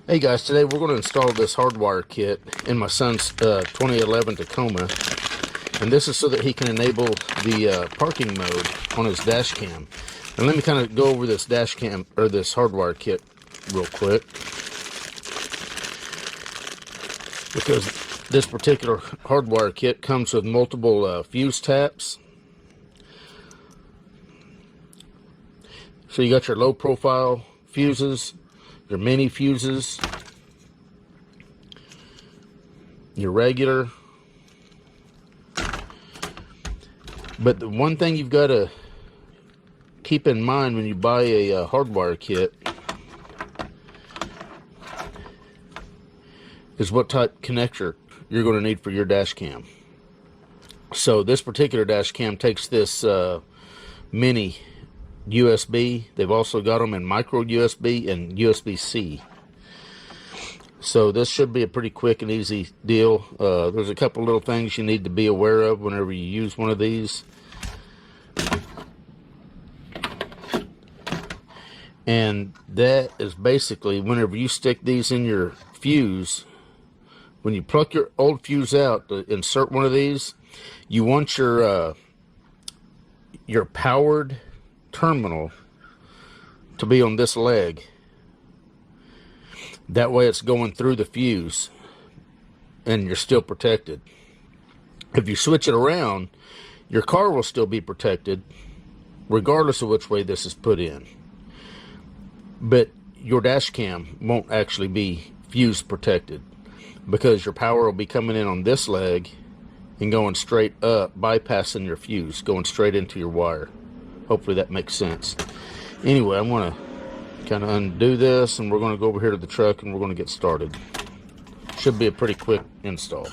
Hey guys, today we're going to install this hardwire kit in my son's 2011 Tacoma, and this is so that he can enable the parking mode on his dash cam. And let me kind of go over this dash cam, or this hardwire kit real quick, because this particular hardwire kit comes with multiple fuse taps. So you got your low profile fuses, your mini fuses, your regular. But the one thing you've got to keep in mind when you buy a hardwire kit is what type connector you're going to need for your dash cam. So this particular dash cam takes this mini USB. They've also got them in micro USB and USB-C. So this should be a pretty quick and easy deal. There's a couple little things you need to be aware of whenever you use one of these. And that is basically whenever you stick these in your fuse, when you pluck your old fuse out to insert one of these, you want your powered terminal to be on this leg. That way it's going through the fuse and you're still protected. If you switch it around, your car will still be protected regardless of which way this is put in, but your dash cam won't actually be fuse protected because your power will be coming in on this leg and going straight up, bypassing your fuse, going straight into your wire. Hopefully that makes sense. Anyway, I'm going to kind of undo this, and we're going to go over here to the truck, and we're going to get started. Should be a pretty quick install.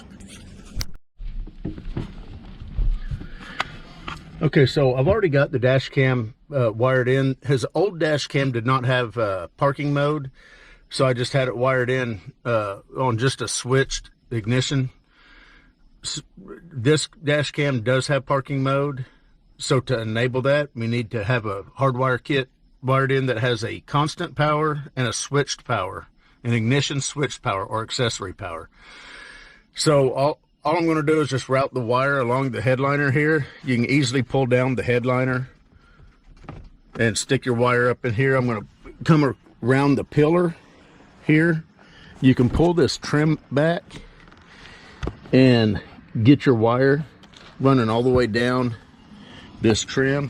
Okay, so I've already got the dash cam wired in. His old dash cam did not have parking mode, so I just had it wired in on just a switched ignition. This dash cam does have parking mode. So to enable that, we need to have a hardwire kit wired in that has a constant power and a switched power, an ignition switched power or accessory power. So all I'm going to do is just route the wire along the headliner here. You can easily pull down the headliner and stick your wire up in here. I'm going to come around the pillar here. You can pull this trim back and get your wire running all the way down this trim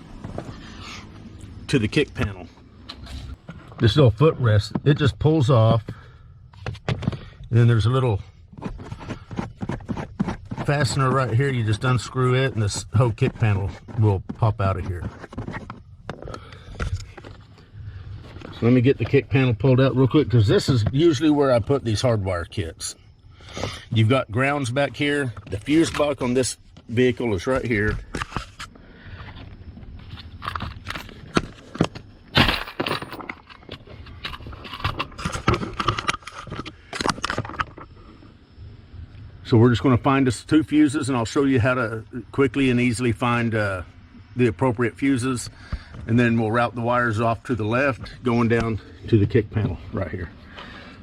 to the kick panel. This little footrest, it just pulls off, and then there's a little fastener right here. You just unscrew it and this whole kick panel will pop out of here. So let me get the kick panel pulled out real quick, because this is usually where I put these hardwire kits. You've got grounds back here. The fuse box on this vehicle is right here. So we're just going to find us 2 fuses, and I'll show you how to quickly and easily find the appropriate fuses, and then we'll route the wires off to the left, going down to the kick panel right here.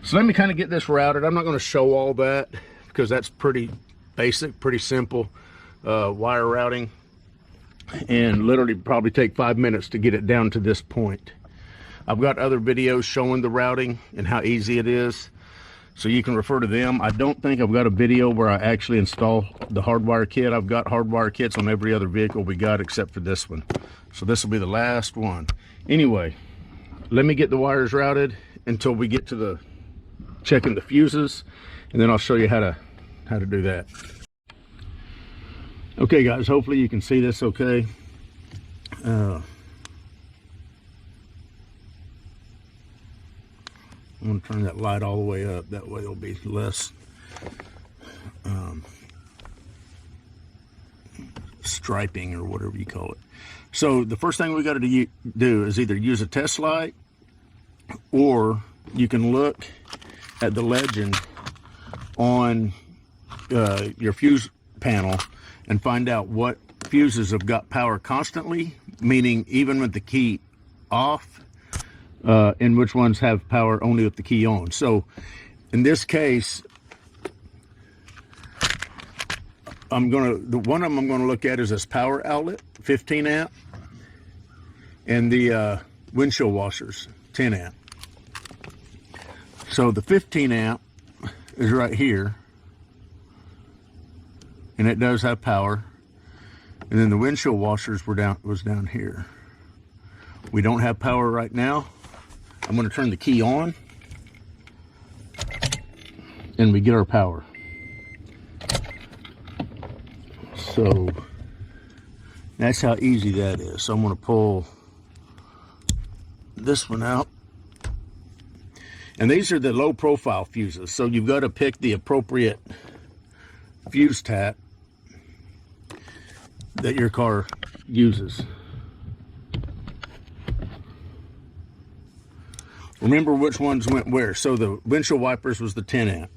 So let me kind of get this routed. I'm not going to show all that because that's pretty basic, pretty simple wire routing, and literally probably take 5 minutes to get it down to this point. I've got other videos showing the routing and how easy it is, so you can refer to them. I don't think I've got a video where I actually install the hardwire kit. I've got hardwire kits on every other vehicle we got except for this one. So this will be the last one. Anyway, let me get the wires routed until we get to the checking the fuses, and then I'll show you how to do that. Okay guys, hopefully you can see this okay. I'm going to turn that light all the way up. That way it'll be less striping or whatever you call it. So the first thing we got to do is either use a test light, or you can look at the legend on your fuse panel and find out what fuses have got power constantly, meaning even with the key off, and which ones have power only with the key on. So in this case, the one of them I'm gonna look at is this power outlet, 15 amp, and the windshield washers, 10 amp. So the 15 amp is right here, and it does have power. And then the windshield washers was down here. We don't have power right now. I'm going to turn the key on, and we get our power. So that's how easy that is. So I'm going to pull this one out. And these are the low profile fuses. So you've got to pick the appropriate fuse tap that your car uses. Remember which ones went where. So the windshield wipers was the 10 amp.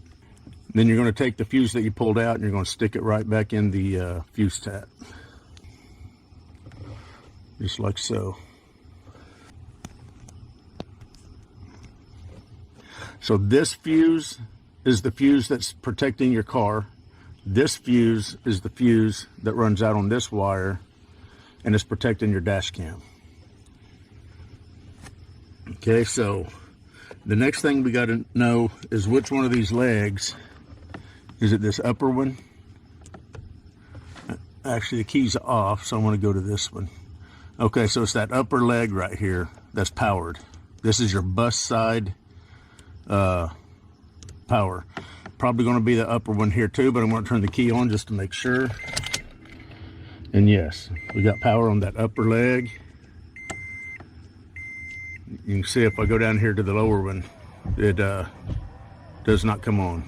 Then you're going to take the fuse that you pulled out and you're going to stick it right back in the fuse tap. Just like so. So this fuse is the fuse that's protecting your car. This fuse is the fuse that runs out on this wire and is protecting your dash cam. Okay, so the next thing we got to know is which one of these legs. Is it this upper one? Actually, the key's off, so I want to go to this one. Okay, so it's that upper leg right here that's powered. This is your bus side power. Probably going to be the upper one here too, but I'm going to turn the key on just to make sure. And yes, we got power on that upper leg. You can see if I go down here to the lower one, it does not come on.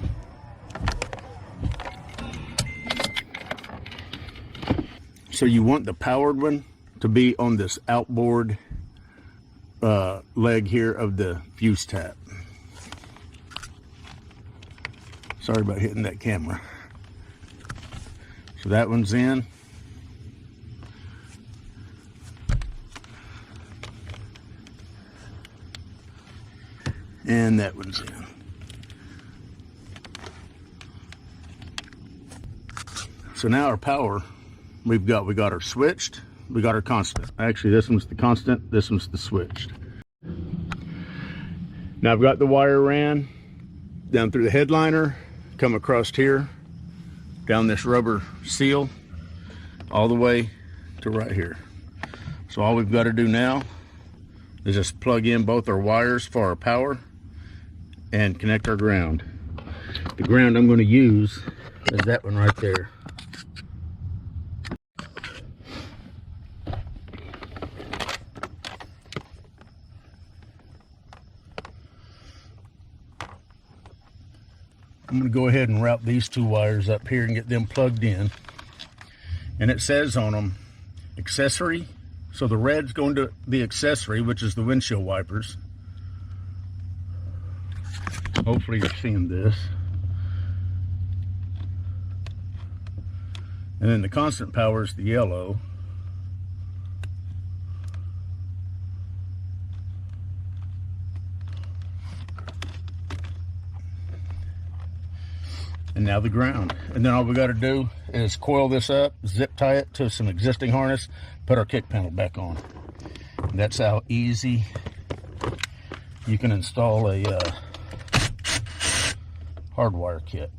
So you want the powered one to be on this outboard leg here of the fuse tap. Sorry about hitting that camera. So that one's in. And that one's in. So now our power, we got our switched, we got our constant. Actually, this one's the constant, this one's the switched. Now I've got the wire ran down through the headliner, come across here, down this rubber seal, all the way to right here. So all we've got to do now is just plug in both our wires for our power and connect our ground. The ground I'm going to use is that one right there. I'm going to go ahead and route these two wires up here and get them plugged in. And it says on them, accessory. So the red's going to the accessory, which is the windshield wipers. Hopefully you're seeing this. And then the constant power is the yellow. And now the ground. And then all we got to do is coil this up, zip tie it to some existing harness, put our kick panel back on. And that's how easy you can install a hardwire kit.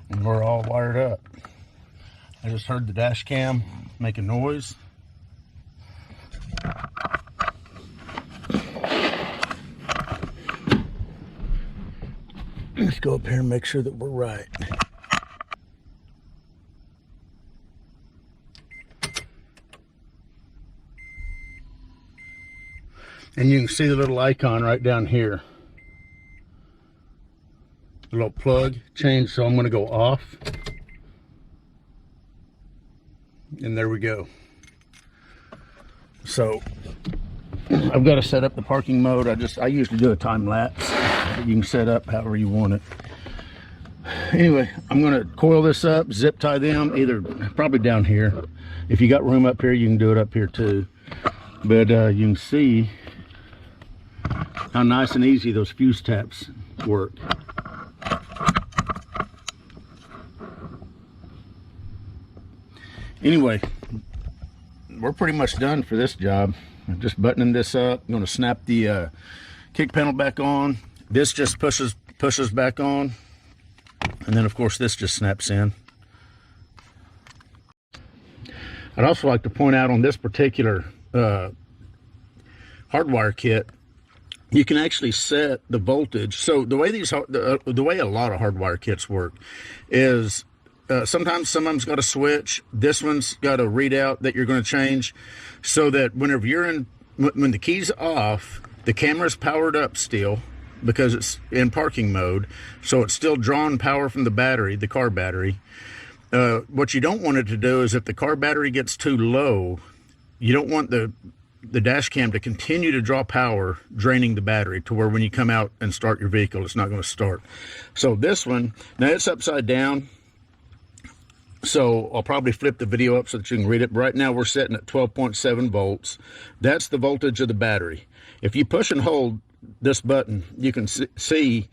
And we're all wired up. I just heard the dash cam make a noise. Let's go up here and make sure that we're right. And you can see the little icon right down here. A little plug change, so I'm going to go off. And there we go. So I've got to set up the parking mode. I usually do a time lapse, but you can set up however you want it. Anyway, I'm going to coil this up, zip tie them, probably down here. If you got room up here, you can do it up here too. But you can see how nice and easy those fuse taps work. Anyway, we're pretty much done for this job. I'm just buttoning this up. I'm going to snap the kick panel back on. This just pushes back on, and then of course this just snaps in. I'd also like to point out on this particular hardwire kit, you can actually set the voltage. So the way the way a lot of hardwire kits work is sometimes some of them's got a switch. This one's got a readout that you're going to change, so that whenever you're in, when the key's off, the camera's powered up still because it's in parking mode, so it's still drawing power from the battery, the car battery. What you don't want it to do is if the car battery gets too low, you don't want the dash cam to continue to draw power, draining the battery to where when you come out and start your vehicle, it's not going to start. So this one, now it's upside down, so I'll probably flip the video up so that you can read it. Right now we're setting at 12.7 volts. That's the voltage of the battery. If you push and hold this button, you can see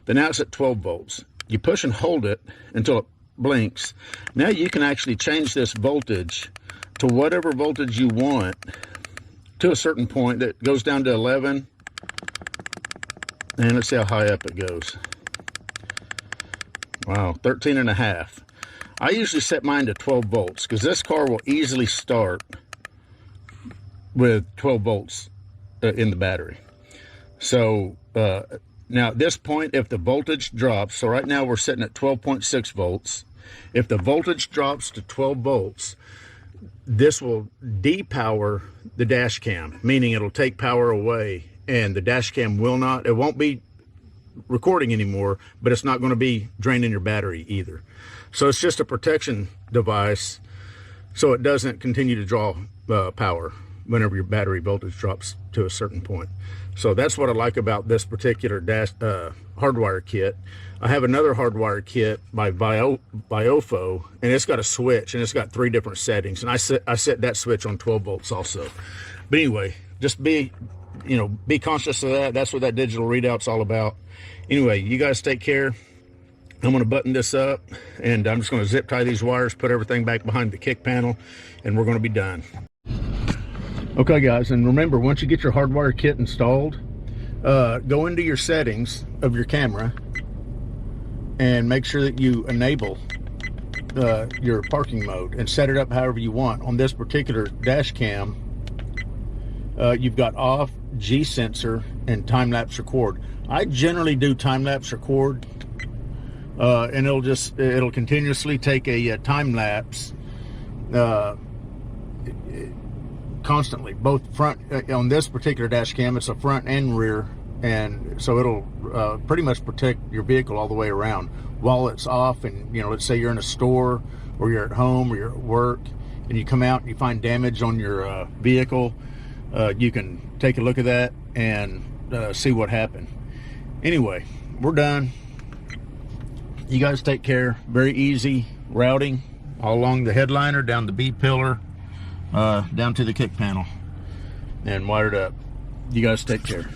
that now it's at 12 volts. You push and hold it until it blinks. Now you can actually change this voltage to whatever voltage you want, to a certain point that goes down to 11, and let's see how high up it goes. Wow, 13.5. I usually set mine to 12 volts because this car will easily start with 12 volts in the battery. So now at this point, if the voltage drops, so right now we're sitting at 12.6 volts. If the voltage drops to 12 volts, this will depower the dash cam, meaning it'll take power away, and the dash cam it won't be recording anymore, but it's not going to be draining your battery either. So it's just a protection device so it doesn't continue to draw power whenever your battery voltage drops to a certain point. So that's what I like about this particular hardwire kit. I have another hardwire kit by VIOFO, and it's got a switch, and it's got 3 different settings, and I set that switch on 12 volts also. But anyway, just be conscious of that. That's what that digital readout's all about. Anyway, you guys take care. I'm going to button this up, and I'm just going to zip tie these wires, put everything back behind the kick panel, and we're going to be done. Okay guys, and remember, once you get your hardwire kit installed, go into your settings of your camera and make sure that you enable your parking mode and set it up however you want. On this particular dash cam, you've got off, G sensor, and time-lapse record. I generally do time-lapse record, and it'll continuously take a time-lapse constantly, both front. On this particular dash cam, it's a front and rear, and so it'll pretty much protect your vehicle all the way around while it's off. And let's say you're in a store, or you're at home, or you're at work, and you come out and you find damage on your vehicle, you can take a look at that and see what happened. Anyway, we're done. You guys take care. Very easy routing all along the headliner, down the B pillar, down to the kick panel, and wired up. You guys take care.